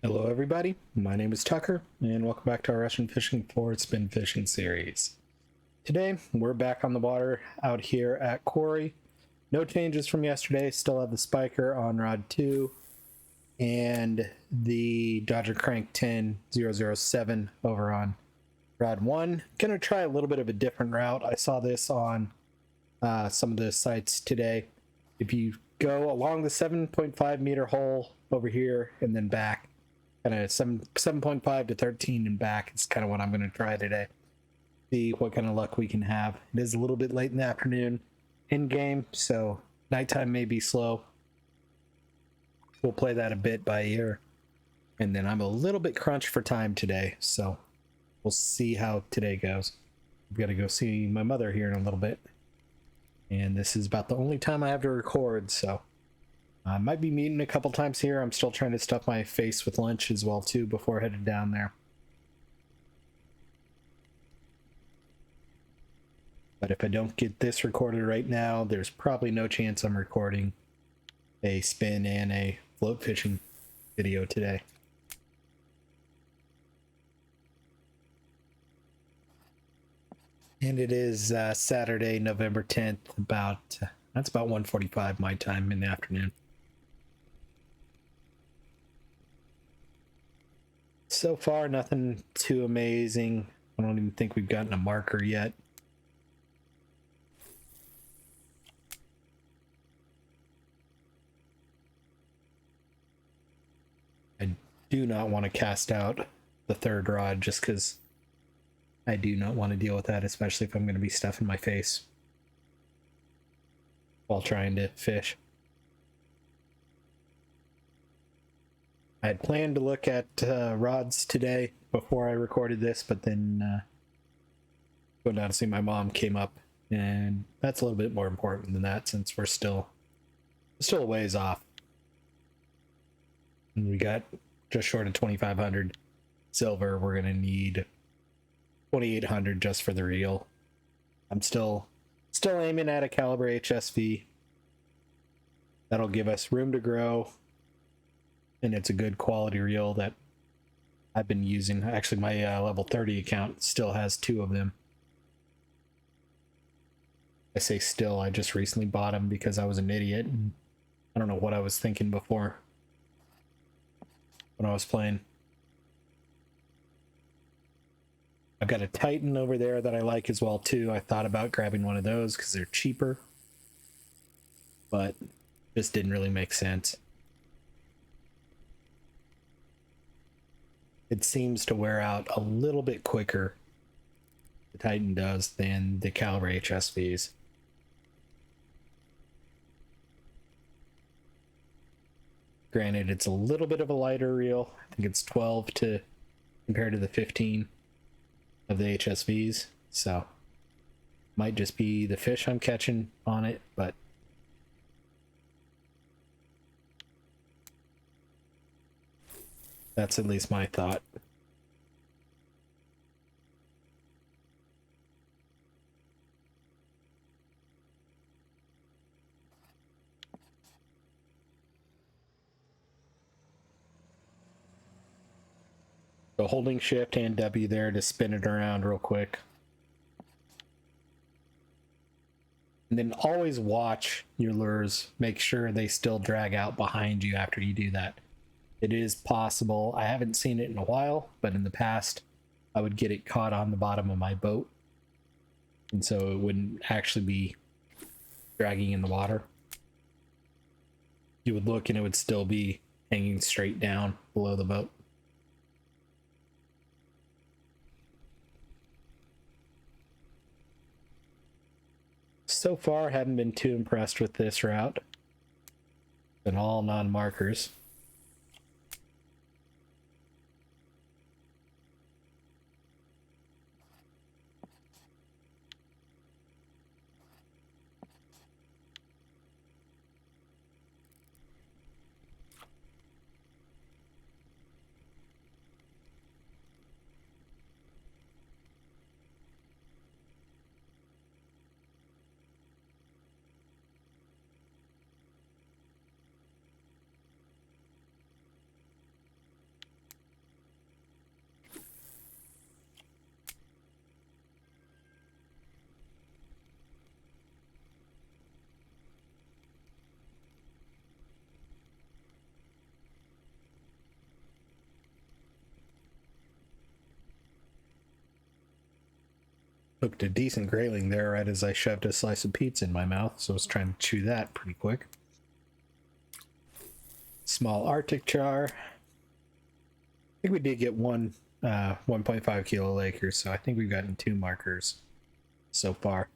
Hello, everybody. My name is Tucker, and welcome back to our Russian Fishing for Spin Fishing series. Today, we're back on the water out here at Kuori. No changes from yesterday. Still have the spiker on rod 2 and the Dodger Crank 10007 over on rod 1. Gonna try a little bit of a different route. I saw this on some of the sites today. If you go along the 7.5 meter hole over here and then back, kind of 7.5 to 13 and back, it's kind of what I'm going to try today. See what kind of luck we can have. It is a little bit late in the afternoon in game, so nighttime may be slow. We'll play that a bit by ear. And then I'm a little bit crunched for time today, so we'll see how today goes. I've got to go see my mother here in a little bit. And this is about the only time I have to record, so I might be meeting a couple times here. I'm still trying to stuff my face with lunch as well too before headed down there. But if I don't get this recorded right now, there's probably no chance I'm recording a spin and a float fishing video today. And it is Saturday, November 10th, that's about 1:45 my time in the afternoon. So far, nothing too amazing. I don't even think we've gotten a marker yet. I do not want to cast out the third rod just because I do not want to deal with that, especially if I'm going to be stuffing my face while trying to fish. I had planned to look at rods today before I recorded this, but then going down to see my mom came up, and that's a little bit more important than that since we're still a ways off. And we got just short of 2,500 silver. We're going to need 2,800 just for the reel. I'm still aiming at a caliber HSV. That'll give us room to grow, and it's a good quality reel that I've been using. Actually, my level 30 account still has 2 of them. I say still, I just recently bought them because I was an idiot, and I don't know what I was thinking before when I was playing. I've got a Titan over there that I like as well too. I thought about grabbing one of those because they're cheaper, but just didn't really make sense. It seems to wear out a little bit quicker, the Titan does, than the caliber HSVs. Granted, it's a little bit of a lighter reel. I think it's 12 to compared to the 15 of the HSVs, so might just be the fish I'm catching on it, but that's at least my thought. So holding shift and W there to spin it around real quick. And then always watch your lures. Make sure they still drag out behind you after you do that. It is possible. I haven't seen it in a while, but in the past, I would get it caught on the bottom of my boat. And so it wouldn't actually be dragging in the water. You would look and it would still be hanging straight down below the boat. So far, haven't been too impressed with this route. Been all non-markers. Hooked a decent grayling there right as I shoved a slice of pizza in my mouth, so I was trying to chew that pretty quick. Small Arctic char. I think we did get one 1.5 kilo Lakers, so I think we've gotten 2 markers so far.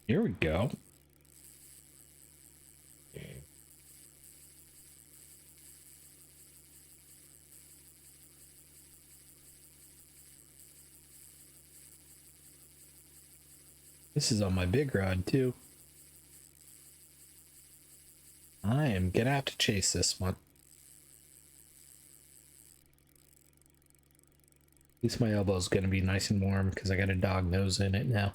Here we go. This is on my big rod too. I am gonna have to chase this one. At least my elbow's gonna be nice and warm because I got a dog nose in it now.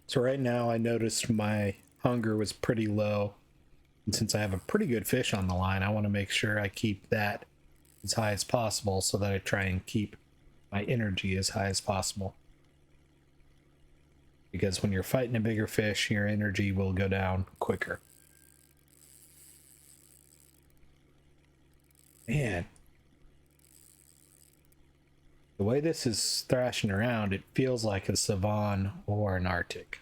So right now I noticed my hunger was pretty low. And since I have a pretty good fish on the line, I want to make sure I keep that as high as possible so that I try and keep my energy as high as possible. Because when you're fighting a bigger fish, your energy will go down quicker. Man. The way this is thrashing around, it feels like a Savan or an Arctic.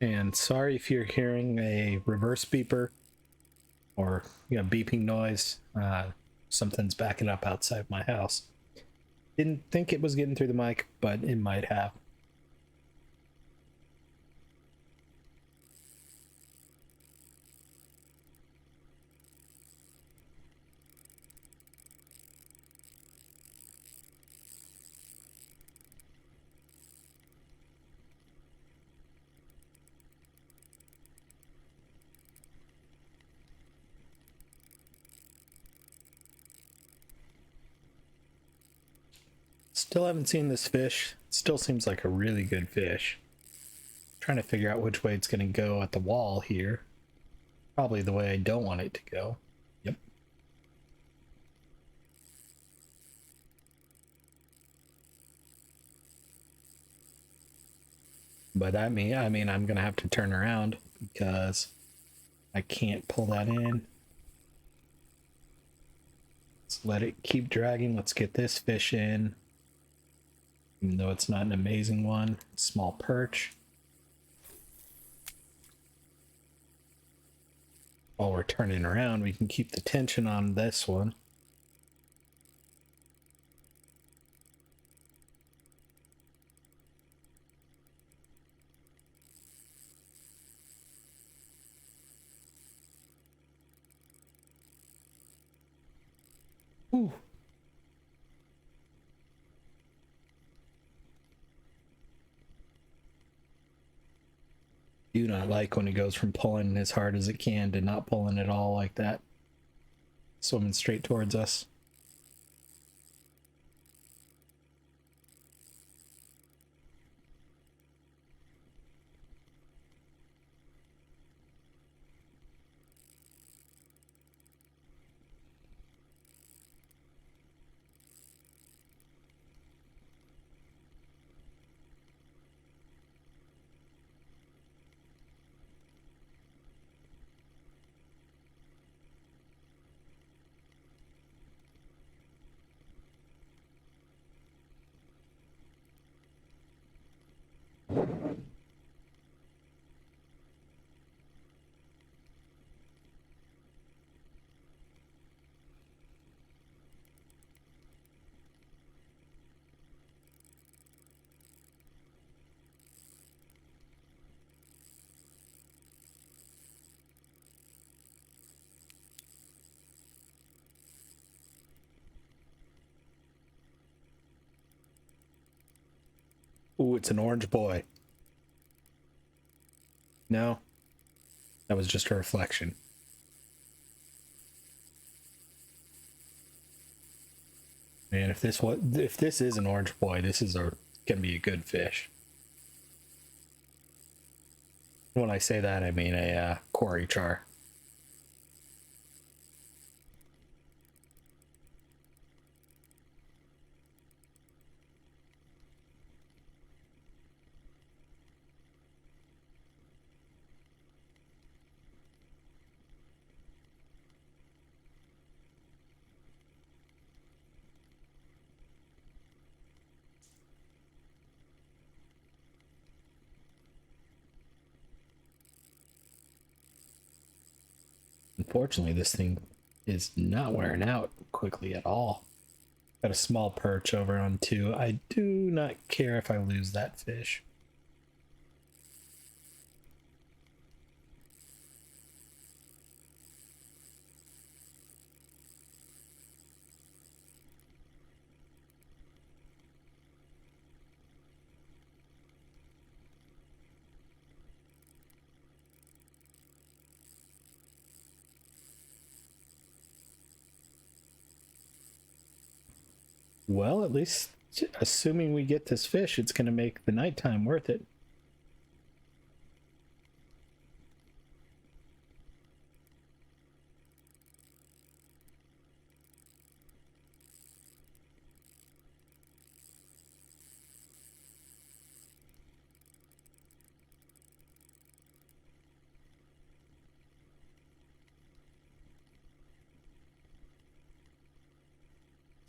And sorry if you're hearing a reverse beeper or beeping noise. Something's backing up outside my house. Didn't think it was getting through the mic, but it might have. Still haven't seen this fish. Still seems like a really good fish. Trying to figure out which way it's going to go at the wall here. Probably the way I don't want it to go. Yep. By that I mean I'm going to have to turn around because I can't pull that in. Let's let it keep dragging. Let's get this fish in. Even though it's not an amazing one. Small perch. While we're turning around, we can keep the tension on this one. Ooh. Do not like when it goes from pulling as hard as it can to not pulling at all like that. swimming straight towards us. Ooh, it's an orange boy. No, that was just a reflection. Man, if this is an orange boy, this is gonna be a good fish. When I say that, I mean a Kuori Char. Unfortunately, this thing is not wearing out quickly at all. Got a small perch over on 2. I do not care if I lose that fish. Well, at least assuming we get this fish, it's going to make the nighttime worth it.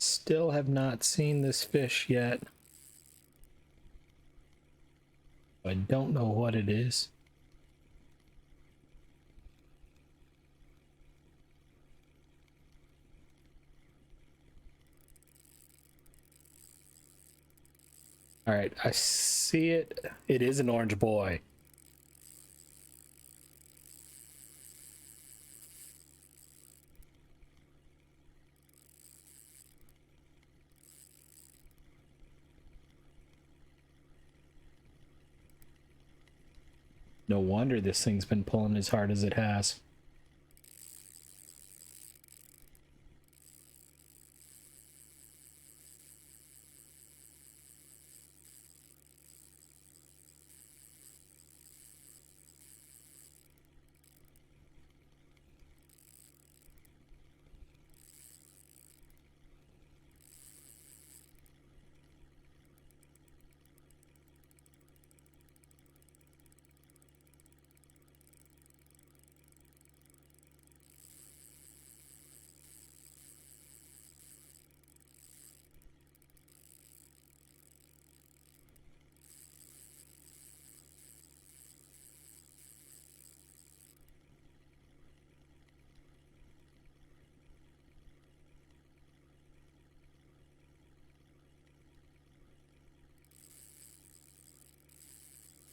Still have not seen this fish yet. I don't know what it is. All right, I see it. It is an orange boy. No wonder this thing's been pulling as hard as it has.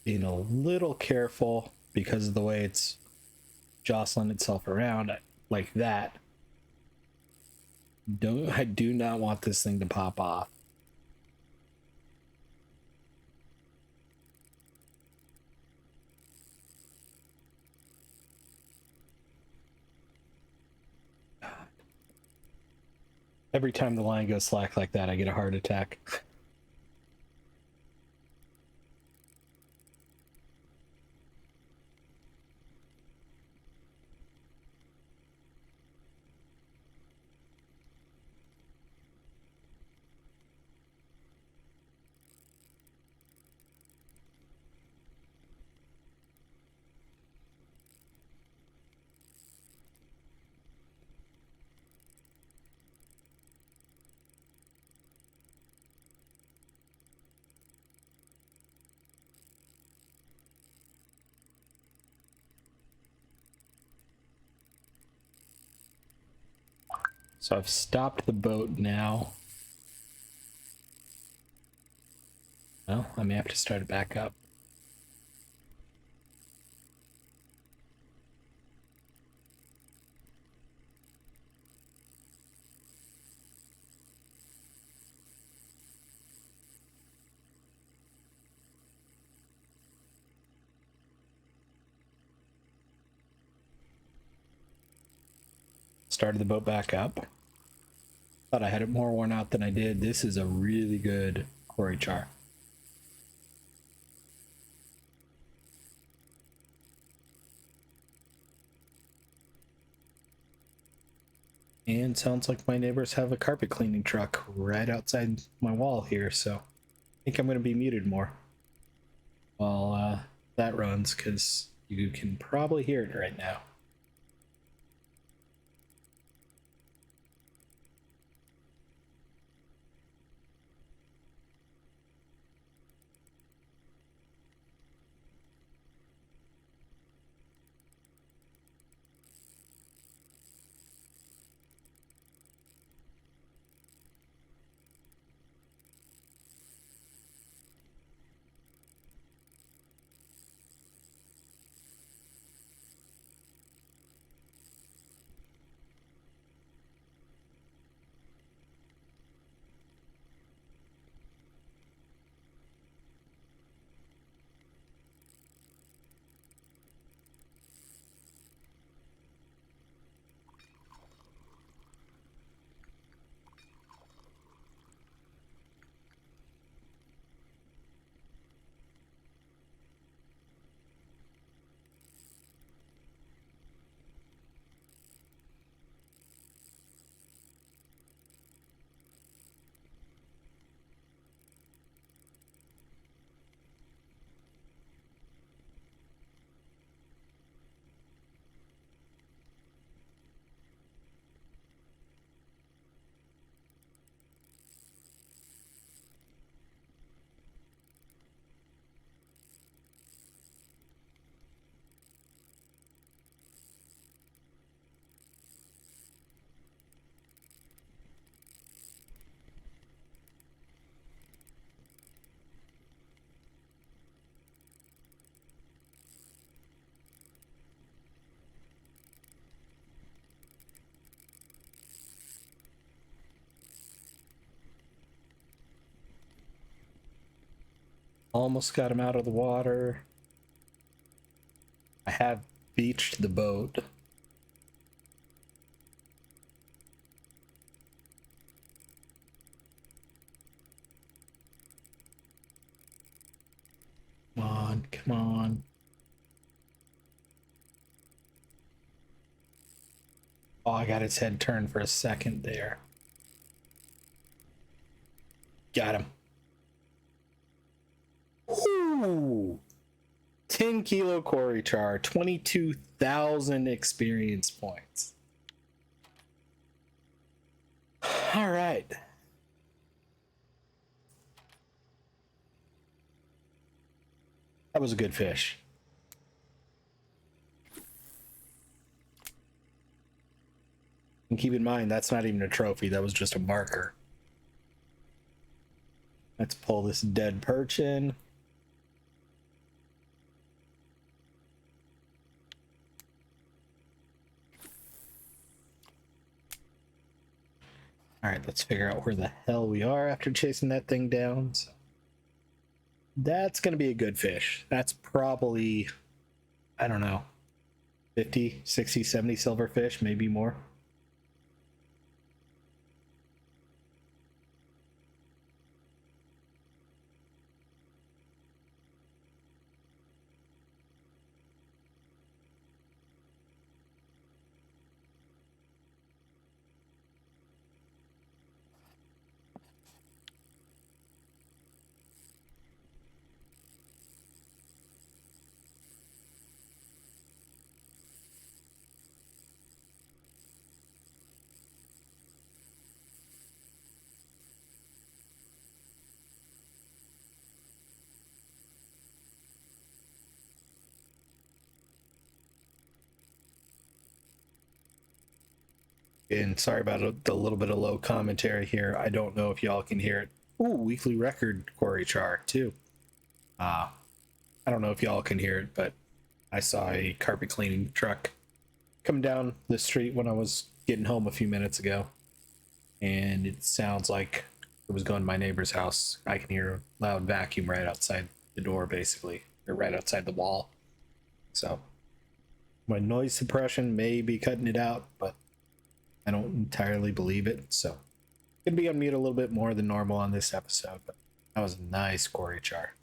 Being a little careful because of the way it's jostling itself around like that. I do not want this thing to pop off. Every time the line goes slack like that, I get a heart attack. So I've stopped the boat now. Well, I may have to start it back up. Started the boat back up. Thought I had it more worn out than I did. This is a really good Kuori Char. And sounds like my neighbors have a carpet cleaning truck right outside my wall here, so I think I'm going to be muted more while that runs, because you can probably hear it right now. Almost got him out of the water. I have beached the boat. Come on, come on. Oh, I got its head turned for a second there. Got him. Ooh. 10 kilo Kuori Char, 22,000 experience points. All right. That was a good fish. And keep in mind, that's not even a trophy. That was just a marker. Let's pull this dead perch in. All right, let's figure out where the hell we are after chasing that thing down. So that's going to be a good fish. That's probably, I don't know, 50, 60, 70 silverfish, maybe more. And sorry about the little bit of low commentary here. I don't know if y'all can hear it. Ooh, weekly record Kuori Char too. I don't know if y'all can hear it, but I saw a carpet cleaning truck come down the street when I was getting home a few minutes ago, and it sounds like it was going to my neighbor's house. I can hear a loud vacuum right outside the door, basically, or right outside the wall. So my noise suppression may be cutting it out, but I don't entirely believe it. So gonna be on mute a little bit more than normal on this episode, but that was a nice Kuori Char.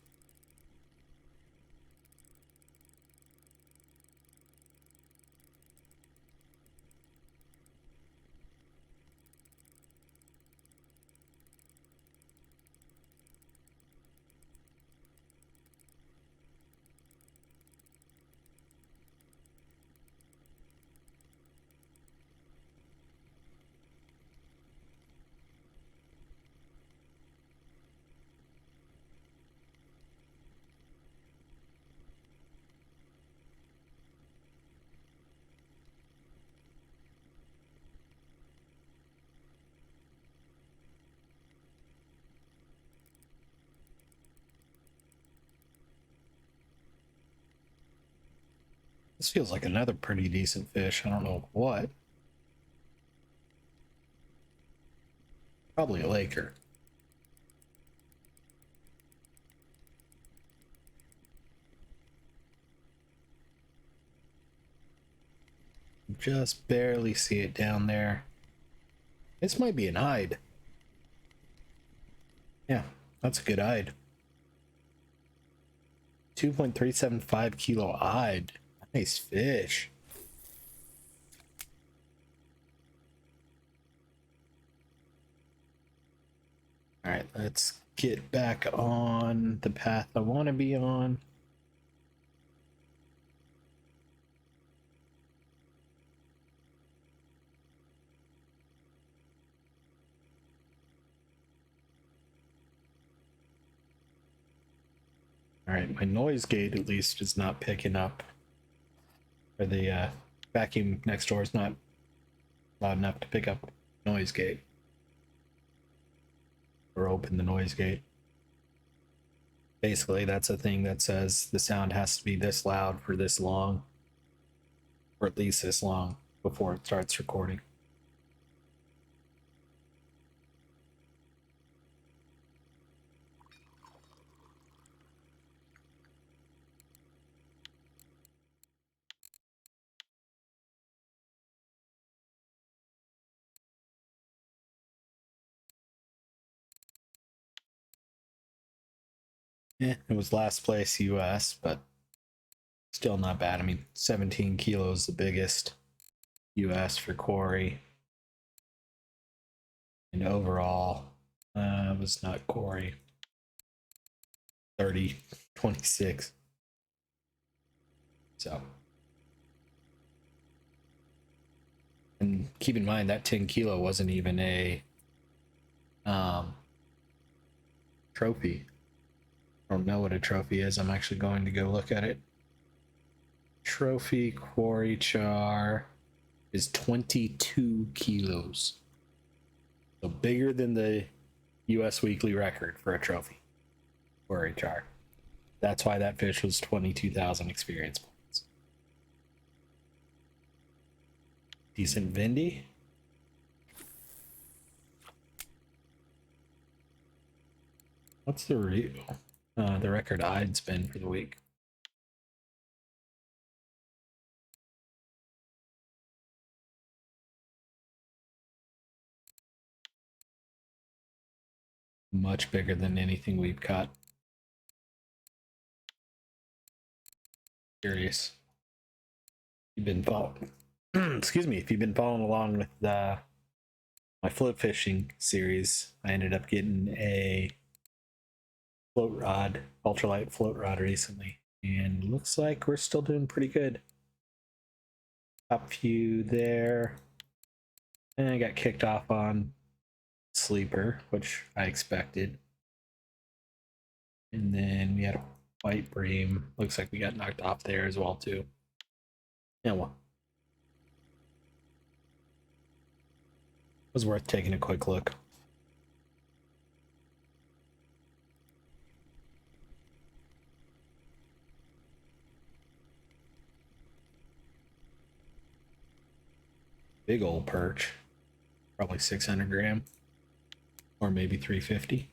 This feels like another pretty decent fish. I don't know what. Probably a laker. Just barely see it down there. This might be an hide. Yeah, that's a good hide. 2.375 kilo hide. Nice fish. All right, let's get back on the path I want to be on. All right, my noise gate at least is not picking up. Or the vacuum next door is not loud enough to pick up noise gate. Or open the noise gate. Basically, that's a thing that says the sound has to be this loud for this long. Or at least this long before it starts recording. Yeah, it was last place US, but still not bad. I mean, 17 kilos, the biggest US for Kuori. And overall, it was not Kuori. 30, 26. So, and keep in mind that 10 kilo wasn't even a trophy. I don't know what a trophy is. I'm actually going to go look at it. Trophy Kuori Char is 22 kilos. So bigger than the US weekly record for a trophy. Kuori Char. That's why that fish was 22,000 experience points. Decent Vindy. What's the the record I'd spend for the week? Much bigger than anything we've caught. Curious. You've been following. Excuse me. If you've been following along with my float fishing series, I ended up getting a float rod, ultralight float rod recently, and looks like we're still doing pretty good. Top few there, and I got kicked off on sleeper, which I expected, and then we had a white bream. Looks like we got knocked off there as well too. Yeah, well, Was worth taking a quick look. Big old perch. Probably 600 gram. Or maybe 350.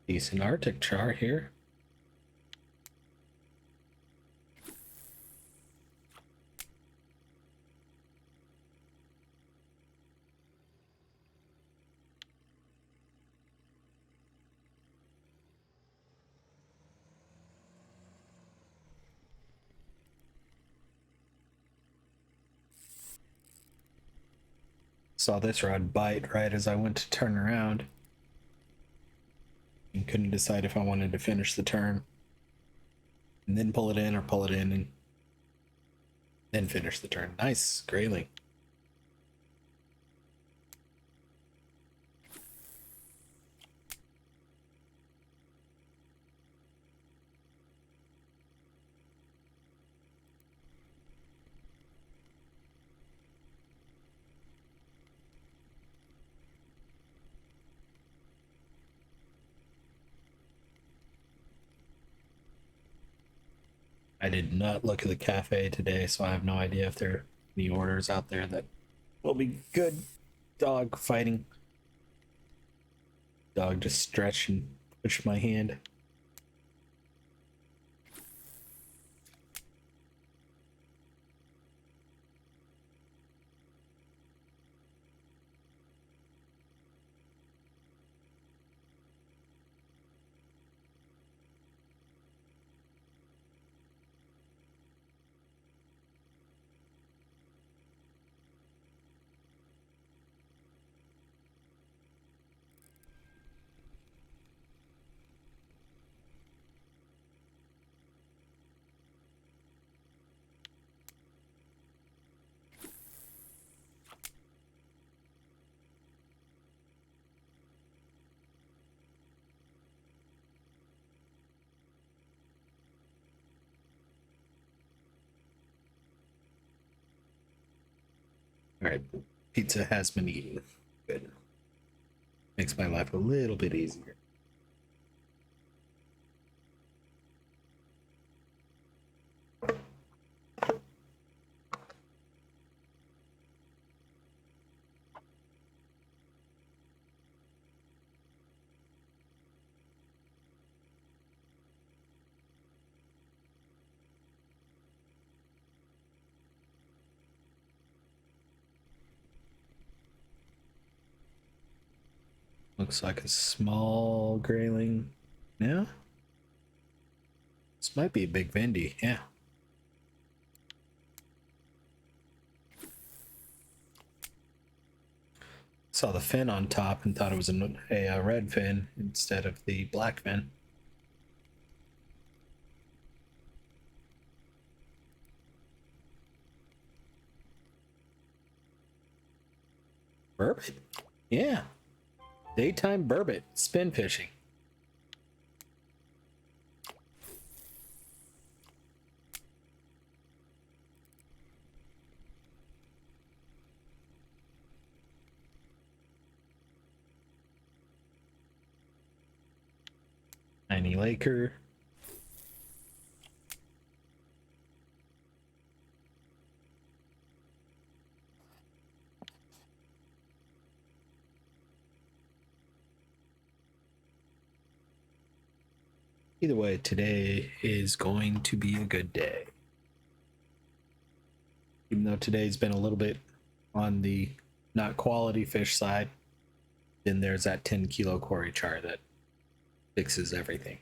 Decent Arctic char here. Saw this rod bite right as I went to turn around. And couldn't decide if I wanted to finish the turn. And then pull it in or pull it in and then finish the turn. Nice grayling. I did not look at the cafe today, so I have no idea if there are any orders out there that will be good. Dog fighting. Dog just stretched and pushed my hand. All right, pizza has been eaten. Good. Makes my life a little bit easier. Looks like a small grayling. Yeah. This might be a big Vendy. Yeah. Saw the fin on top and thought it was a red fin instead of the black fin. Burbot? Yeah. Daytime burbot. Spin fishing. Tiny Laker. Either way, today is going to be a good day. Even though today's been a little bit on the not quality fish side, then there's that 10-kilo Kuori Char that fixes everything.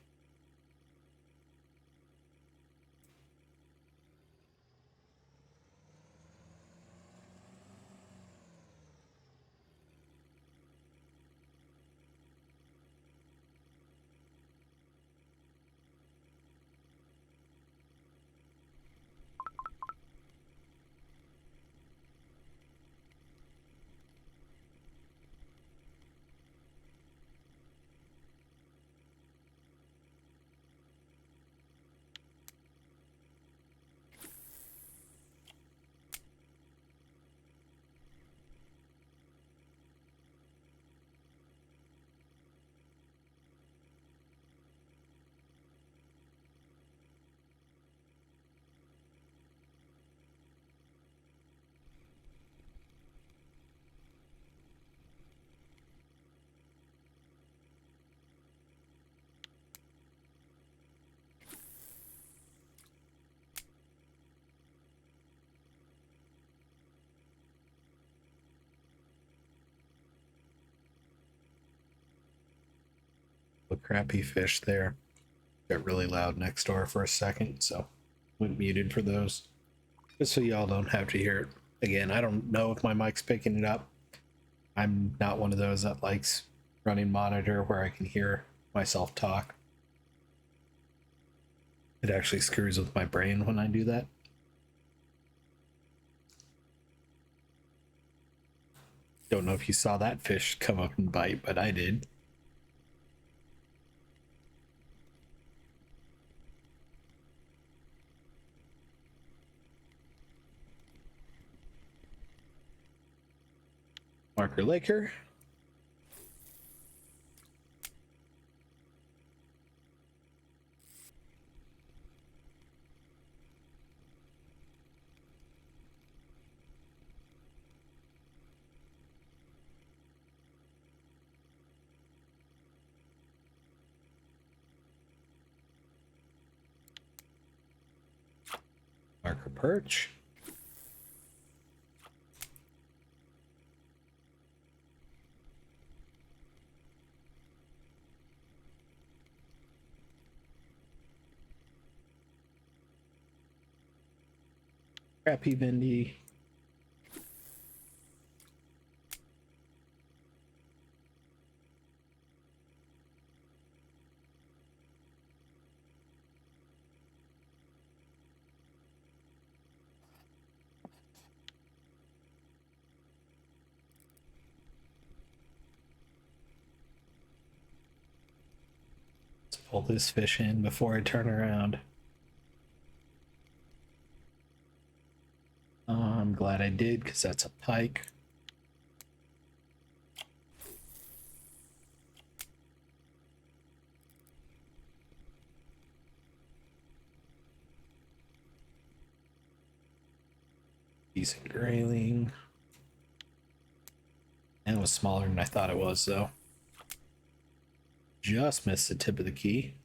The crappie fish there got really loud next door for a second, so went muted for those. Just so y'all don't have to hear it again. I don't know if my mic's picking it up. I'm not one of those that likes running monitor where I can hear myself talk. It actually screws with my brain when I do that. Don't know if you saw that fish come up and bite, but I did. Marker Laker. Marker Perch. Crappie Bendy. Let's pull this fish in before I turn around. I'm glad I did, because that's a pike. Decent grayling. And it was smaller than I thought it was, though. Just missed the tip of the key.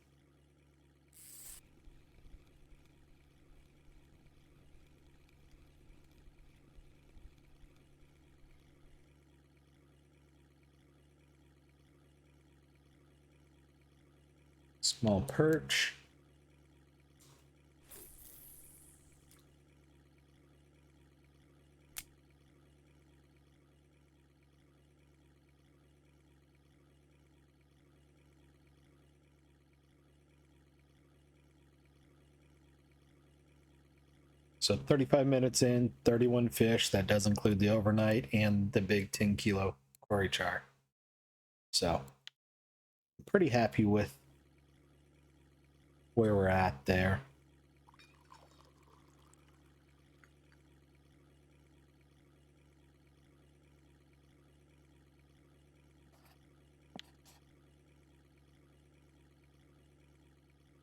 Small perch. So 35 minutes in, 31 fish. That does include the overnight and the big 10-kilo Kuori Char. So I'm pretty happy with where we're at there.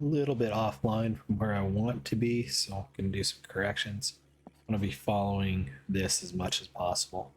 A little bit offline from where I want to be, so I'm going to do some corrections. I'm going to be following this as much as possible.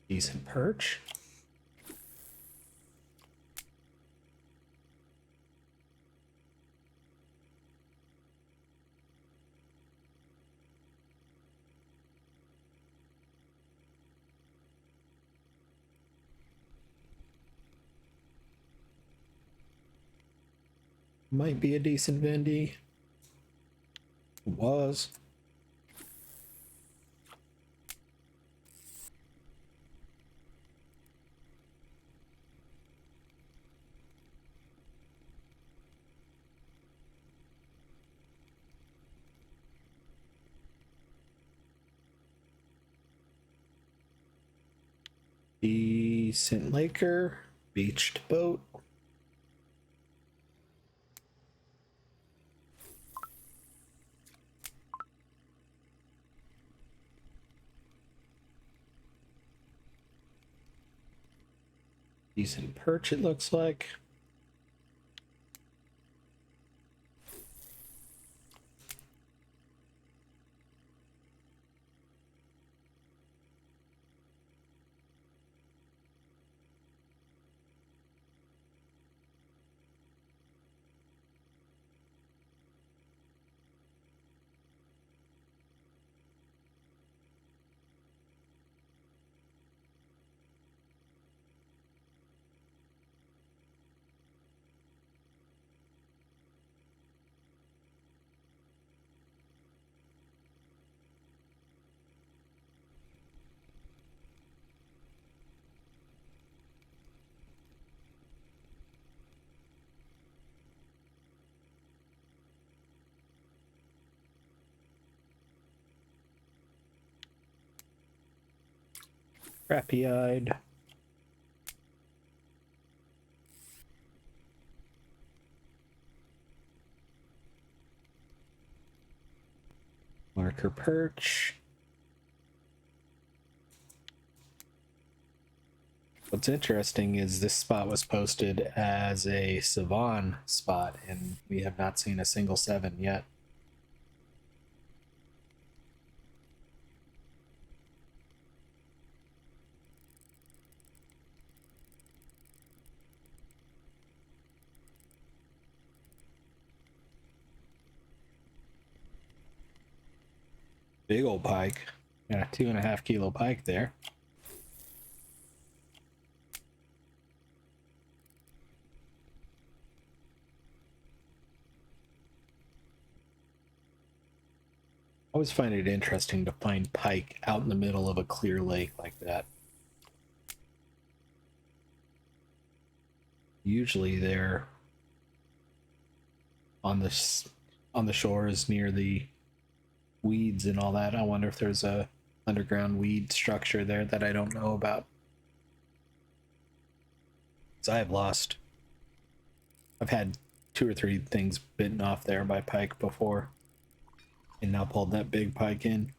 Decent perch. Might be a decent Vendy. Was. Decent Laker. Beached boat. Decent perch, it looks like. Crappy-eyed. Marker perch. What's interesting is this spot was posted as a Savan spot, and we have not seen a single 7 yet. Big old pike. Got a 2.5 kilo pike there. I always find it interesting to find pike out in the middle of a clear lake like that. Usually they're on the shores near the weeds and all that. I wonder if there's a underground weed structure there that I don't know about. 'Cause I've had 2 or 3 things bitten off there by pike before, and now pulled that big pike in.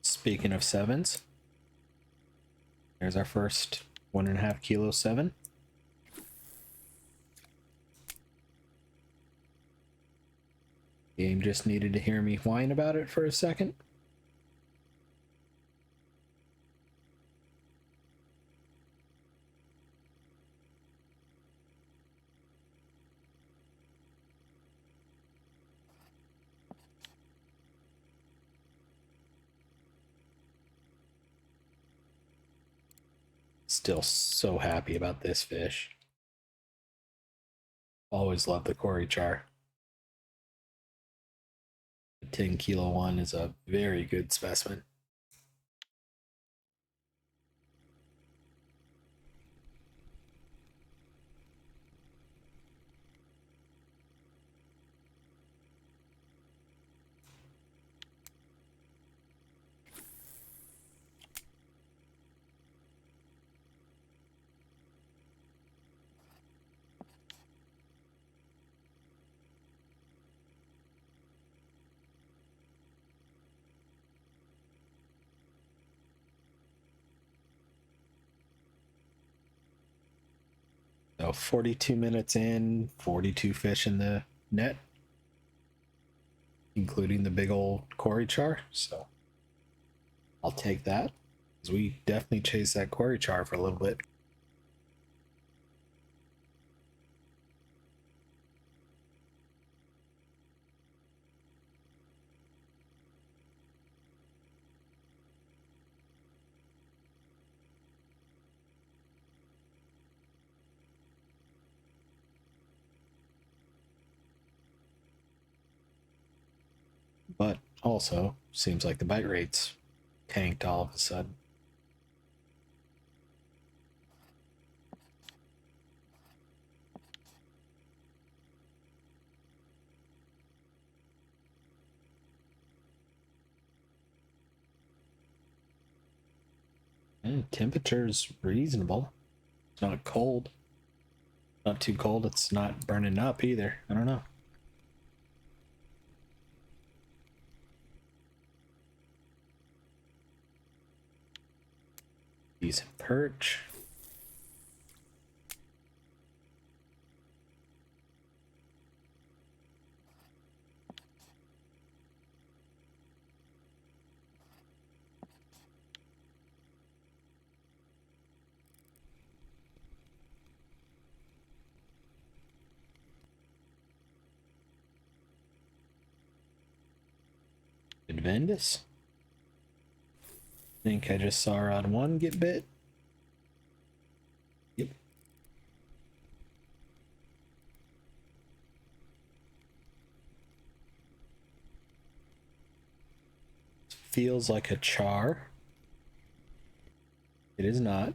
Speaking of 7s, there's our first 1.5 kilo 7. Game just needed to hear me whine about it for a second. Still so happy about this fish. Always love the Kuori Char. The 10 kilo one is a very good specimen. So 42 minutes in, 42 fish in the net, including the big old Kuori Char. So I'll take that, because we definitely chased that Kuori Char for a little bit. But also, seems like the bite rates tanked all of a sudden. And temperature's reasonable. It's not cold. Not too cold. It's not burning up either. I don't know. Decent perch. Advendus. Think I just saw rod one get bit. Yep. Feels like a char. It is not.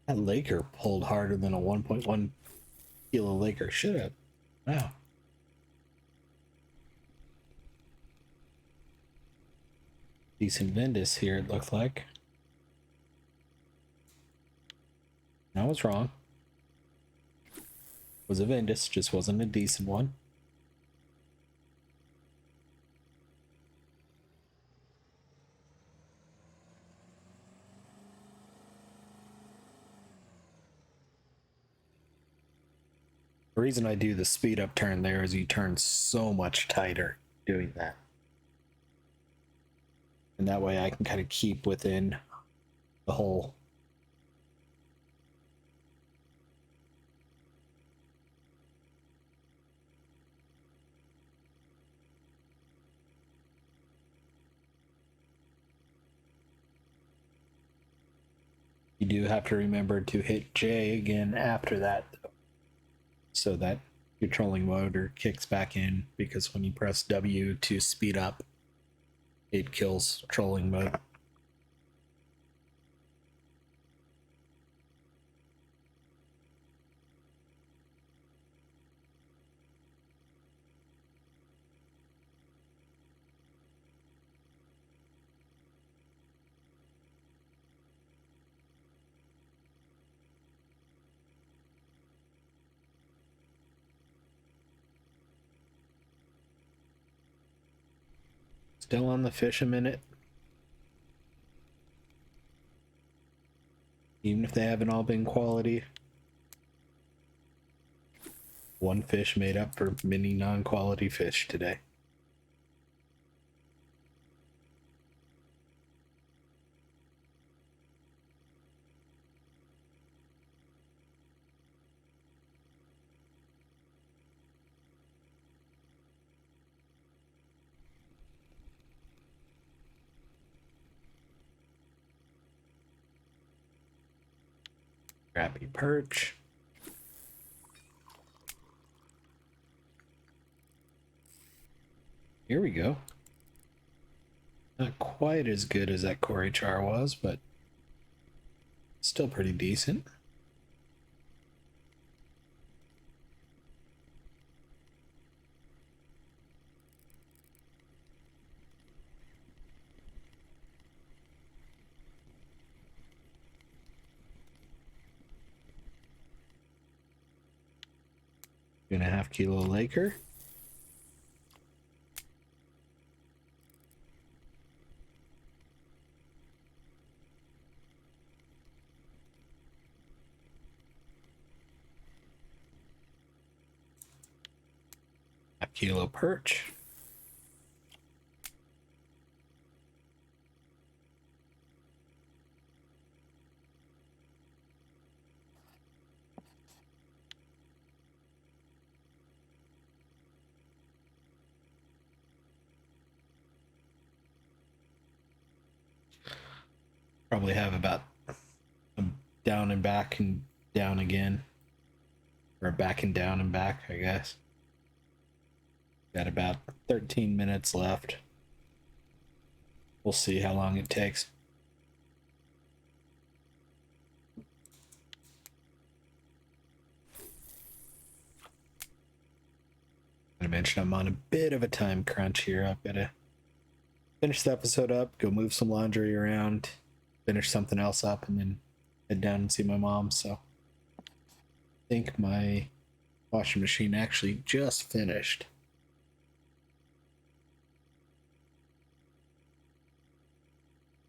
That Laker pulled harder than a 1.1 kilo Laker should have. Wow. Decent Vendus here, it looked like. I was wrong. It was a Vendus, just wasn't a decent one. The reason I do the speed up turn there is you turn so much tighter doing that. And that way I can kind of keep within the hole. You do have to remember to hit J again after that, though, so that your trolling motor kicks back in, because when you press W to speed up, it kills trolling mode. Still on the fish a minute. Even if they haven't all been quality. One fish made up for many non-quality fish today. Crappy perch. Here we go. Not quite as good as that Kuori Char was, but still pretty decent. Two and a half kilo Laker. kilo perch. Probably have about down and back and down again. Or back and down and back, I guess. Got about 13 minutes left. We'll see how long it takes. I mentioned I'm on a bit of a time crunch here. I've got to finish the episode up, go move some laundry around, finish something else up, and then head down and see my mom. So I think my washing machine actually just finished.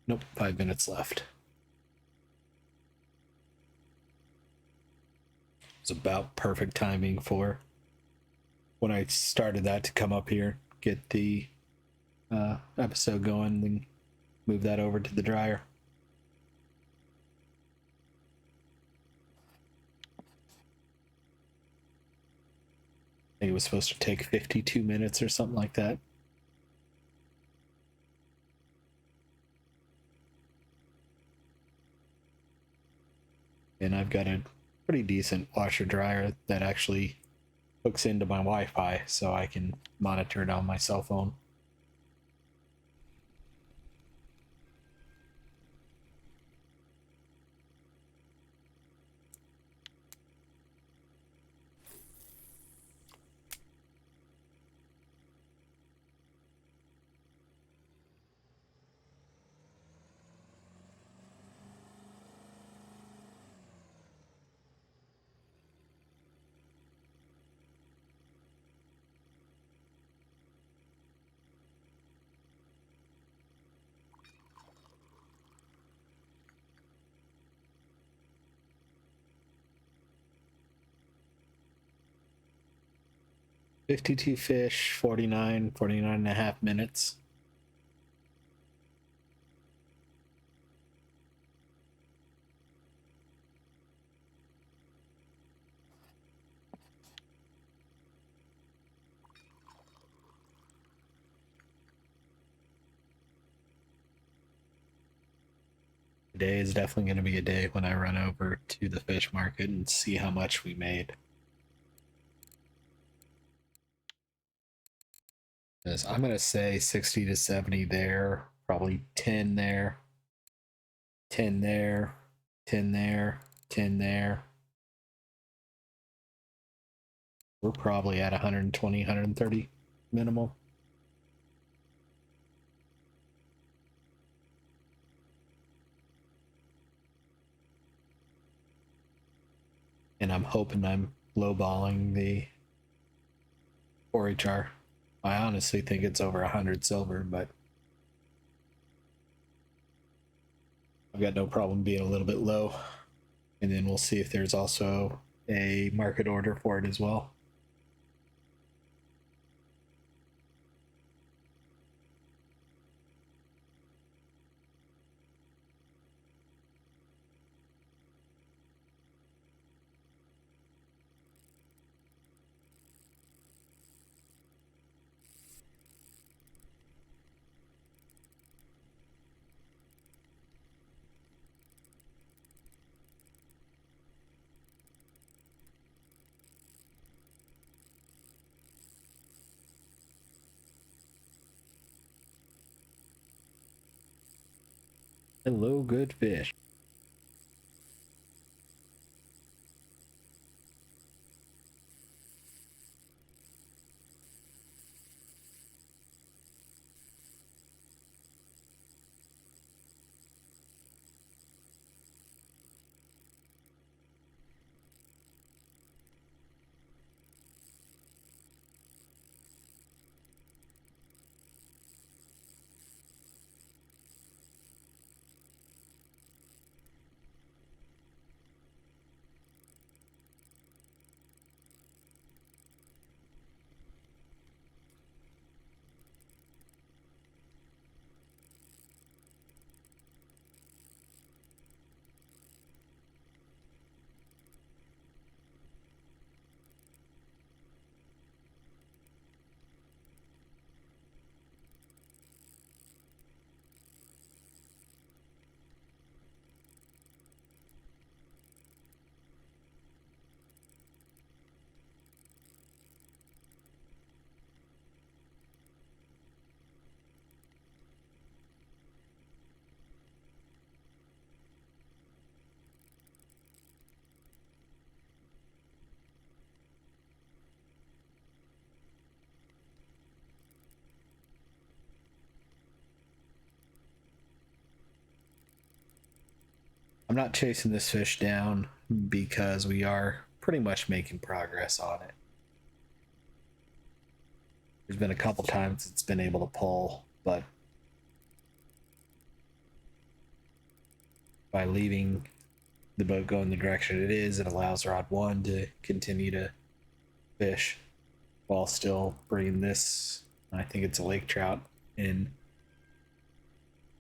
Nope, 5 minutes left. It's about perfect timing for when I started that to come up here, get the episode going, then move that over to the dryer. I think it was supposed to take 52 minutes or something like that. And I've got a pretty decent washer dryer that actually hooks into my Wi-Fi so I can monitor it on my cell phone. $52 fish, 49 and a half minutes. Today is definitely going to be a day when I run over to the fish market and see how much we made. I'm going to say 60 to 70 there, probably 10 there, 10 there, 10 there, 10 there. We're probably at 120, 130 minimal. And I'm hoping I'm lowballing the Kuori Char. I honestly think it's over 100 silver, but I've got no problem being a little bit low. And then we'll see if there's also a market order for it as well. Hello, good fish. not chasing this fish down because we are pretty much making progress on it. There's been a couple times it's been able to pull, but by leaving the boat going the direction it is, it allows rod 1 to continue to fish while still bringing this, I think it's a lake trout, in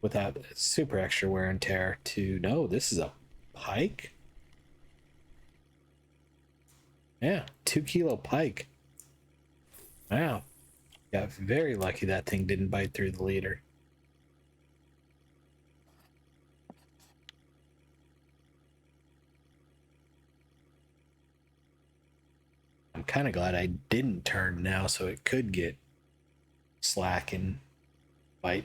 without super extra wear and tear. To no, this is a pike. Yeah, 2 kilo pike. Wow. Got very lucky that thing didn't bite through the leader. I'm kind of glad I didn't turn now so it could get slack and bite.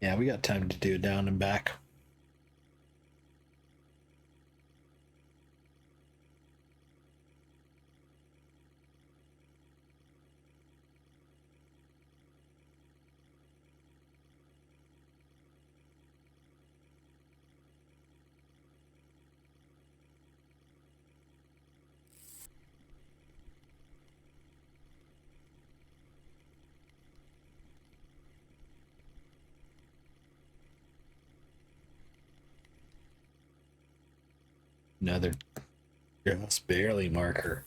Yeah, we got time to do it down and back. Another just barely marker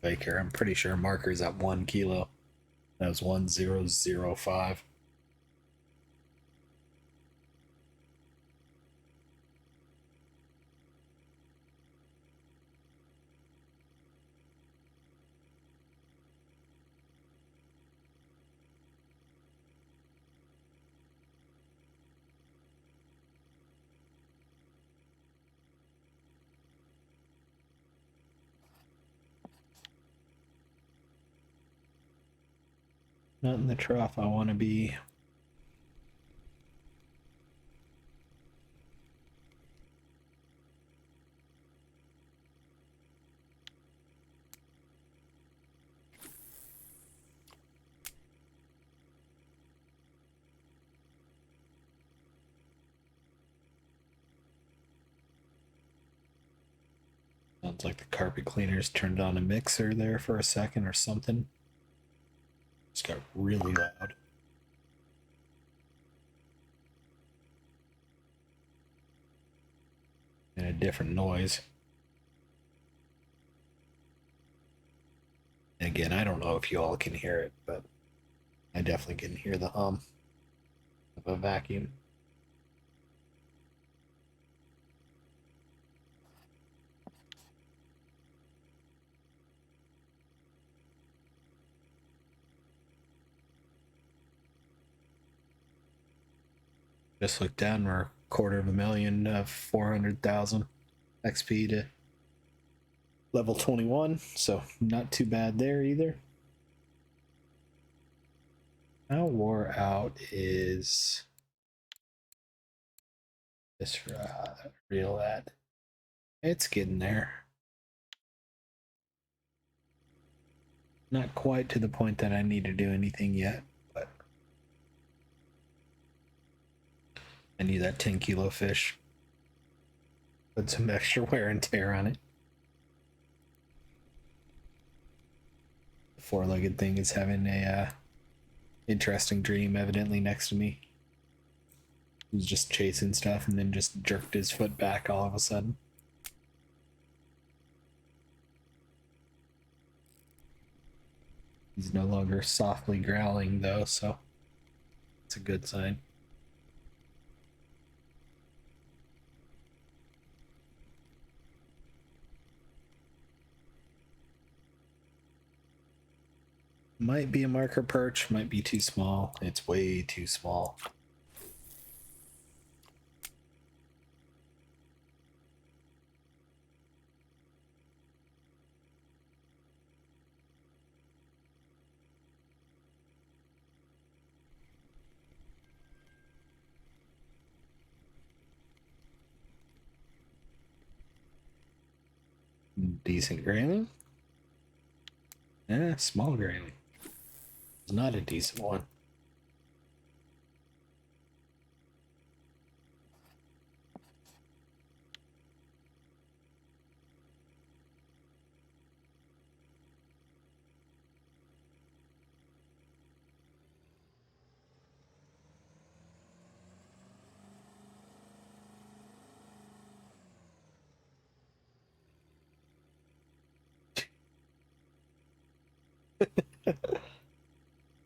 faker. I'm pretty sure marker's at 1 kilo. That was 1005. Not in the trough I want to be. Sounds like the carpet cleaners turned on a mixer there for a second or something. Just got really loud. And a different noise. And again, I don't know if you all can hear it, but I definitely can hear the hum of a vacuum. Just looked down, we're $250,000 of 400,000 XP to level 21, so not too bad there either. How wore out is this reel at? It's getting there. Not quite to the point that I need to do anything yet, but I need that 10 kilo fish. Put some extra wear and tear on it. The four-legged thing is having a interesting dream evidently next to me. He was just chasing stuff and then just jerked his foot back all of a sudden. He's no longer softly growling though, so it's a good sign. Might be a marker perch, might be too small. It's way too small. Decent grayling. Small grayling. It's not a decent one.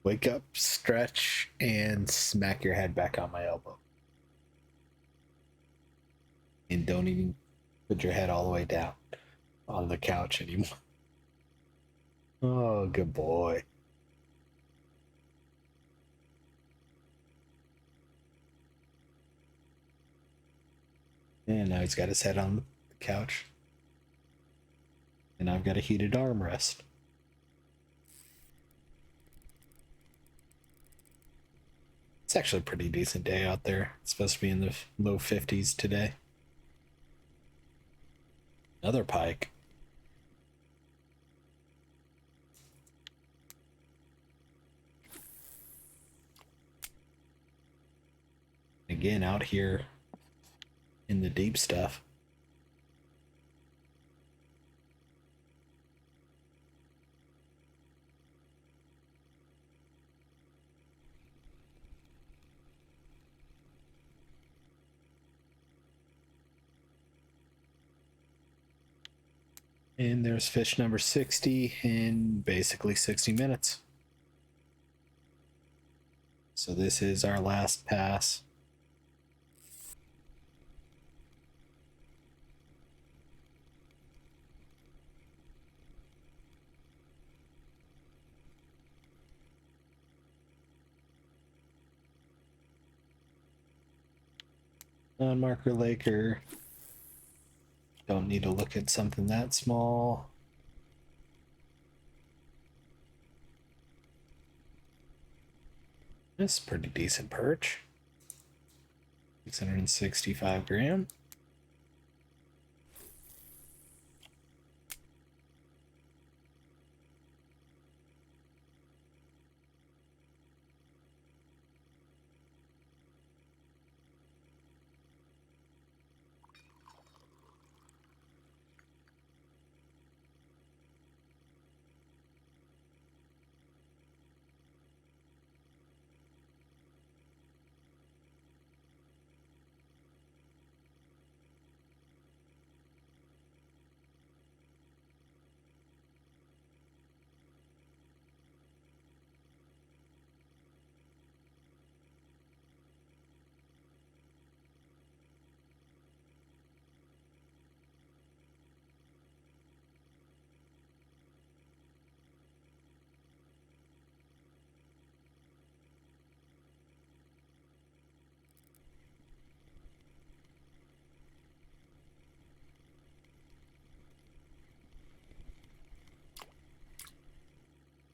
Wake up, stretch, and smack your head back on my elbow. And don't even put your head all the way down on the couch anymore. Oh, good boy. And now he's got his head on the couch. And I've got a heated armrest. It's actually a pretty decent day out there. It's supposed to be in the low 50s today. Another pike. Again, out here in the deep stuff. And there's fish number 60 in basically 60 minutes. So this is our last pass. Non-marker Laker. Don't need to look at something that small. This is pretty decent perch. 665 gram.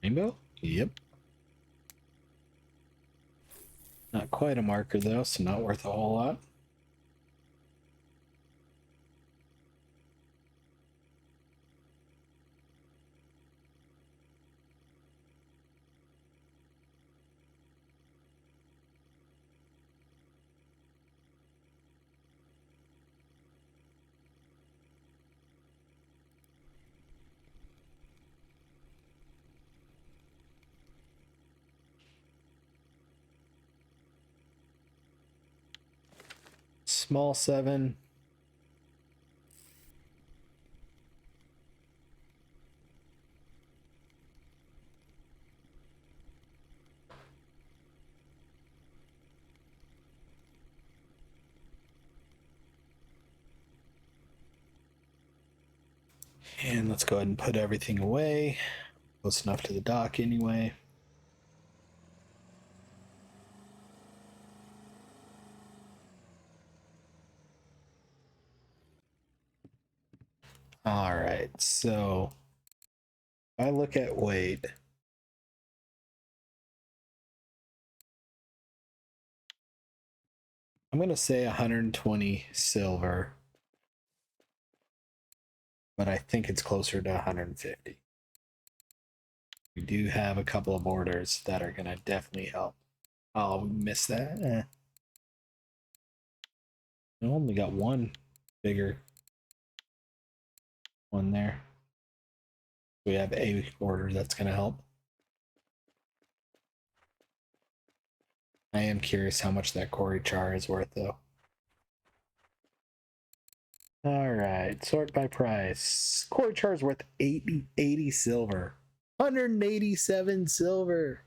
Rainbow? Yep. Not quite a marker though, so not worth a whole lot. Small 7. And let's go ahead and put everything away. Close enough to the dock anyway. All right, so if I look at weight, I'm going to say 120 silver. but I think it's closer to 150. We do have a couple of orders that are going to definitely help. Oh, we missed that. We only got one bigger one there. We have a order that's going to help. I am curious how much that Kuori Char is worth, though. All right, sort by price. Kuori Char is worth 80 silver. 187 silver.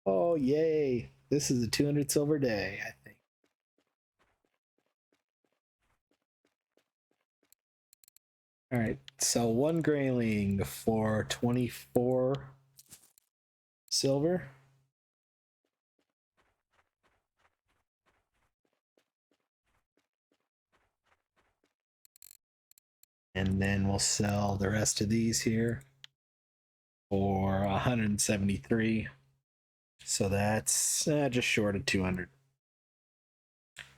Oh, yay. This is a 200 silver day, I think. All right, sell one grayling for 24 silver. And then we'll sell the rest of these here for 173. So that's just short of 200.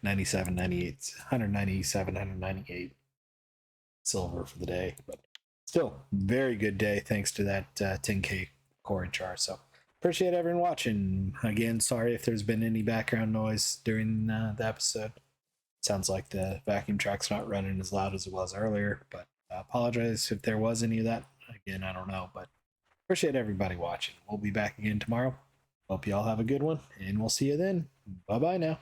97, 98, 197, 198 silver for the day. But still, very good day thanks to that 10k Kuori Char. So appreciate everyone watching. Again, sorry if there's been any background noise during the episode. Sounds like the vacuum truck's not running as loud as it was earlier, but I apologize if there was any of that. Again, I don't know, but appreciate everybody watching. We'll be back again tomorrow. Hope you all have a good one, and we'll see you then. Bye bye now.